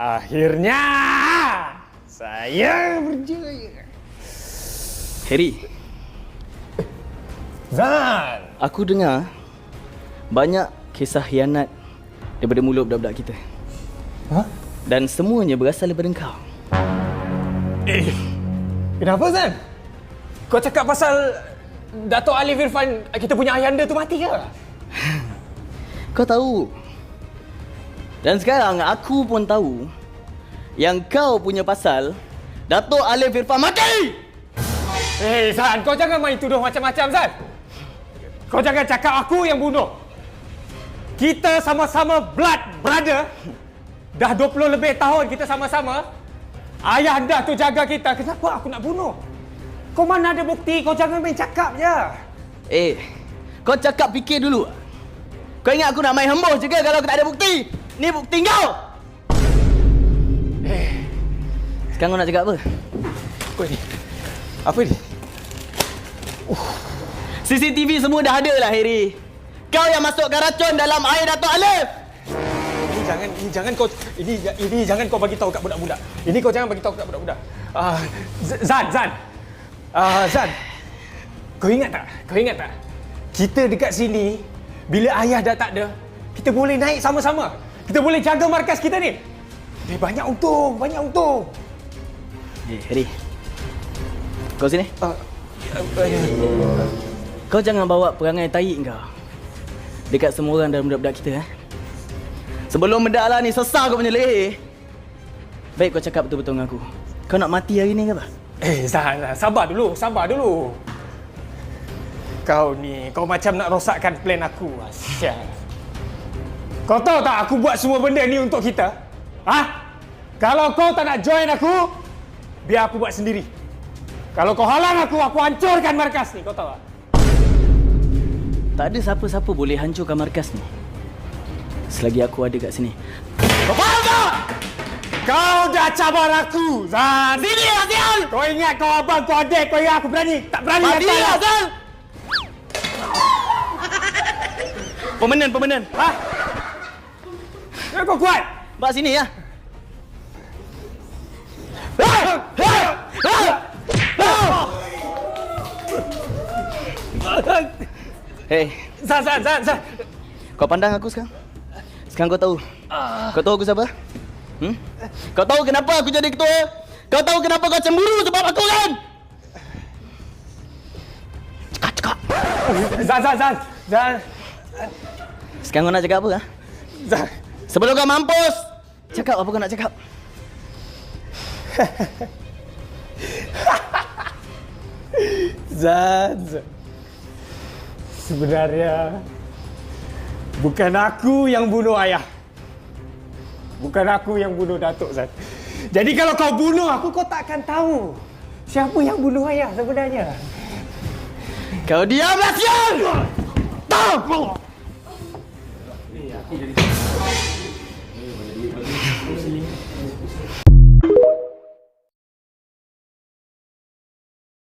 Akhirnya saya berjaya. Harry, Zan, aku dengar banyak kisah khianat daripada mulut budak-budak kita. Hah? Dan semuanya berasal daripada kau. Kenapa Zan? Kau cakap pasal Dato' Alif Irfan, kita punya ayahanda tu mati ke? Kau tahu. Dan sekarang aku pun tahu yang kau punya pasal Dato' Alif Irfan mati! Zan, kau jangan main tuduh macam-macam, Zan. Kau jangan cakap aku yang bunuh. Kita sama-sama blood brother. Dah 20 lebih tahun kita sama-sama. Ayah anda tu jaga kita. Kenapa aku nak bunuh? Kau mana ada bukti? Kau jangan main cakap je. Kau cakap fikir dulu. Kau ingat aku nak main hembus je ke kalau aku tak ada bukti? Ni bukti kau! Sekarang kau nak cakap apa? Kau ni. Apa ni? CCTV semua dah ada lah, Harry. Kau yang masukkan racun dalam air Dato' Alif. Ini jangan kau bagi tahu kat budak-budak. Ini kau jangan bagi tahu kat budak-budak. Zan. Zan. Kau ingat tak? Kita dekat sini bila ayah dah tak ada, kita boleh naik sama-sama. Kita boleh jaga markas kita ni. Banyak untung. Harry. Kau sini. Kau jangan bawa perangai taik kau dekat semua orang dalam budak-budak kita. Sebelum medaklah ni sesar kau punya leher. Baik kau cakap betul-betul dengan aku. Kau nak mati hari ni ke apa? Zan, sabar dulu. Kau ni, kau macam nak rosakkan plan aku. Asyik. Kau tahu tak aku buat semua benda ni untuk kita? Kalau kau tak nak join aku, biar aku buat sendiri. Kalau kau halang aku hancurkan markas ni. Kau tahu tak? Tak ada siapa-siapa boleh hancurkan markas ni selagi aku ada kat sini. Kau faham tak? Kau dah cabar aku, Zan. Sini lah, Zial! Kau ingat kau abang, kau adik, kau ingat aku berani? Tak berani. Mati lah, Zial! Pemenan. Kau kuat? Bak sini ya. Zan. Kau pandang aku sekarang. Sekarang kau tahu. Kau tahu aku siapa? Kau tahu kenapa aku jadi ketua? Kau tahu kenapa kau cemburu sebab aku kan? Cakap. Zan. Sekarang kau nak cakap apa? Zan. Sebelum kau mampus, cakap apa kau nak cakap? Zan. Sebenarnya bukan aku yang bunuh ayah. Bukan aku yang bunuh Datuk, Zan. Jadi kalau kau bunuh aku, kau tak akan tahu siapa yang bunuh ayah sebenarnya. Kau diamlah, sial! Aku jadi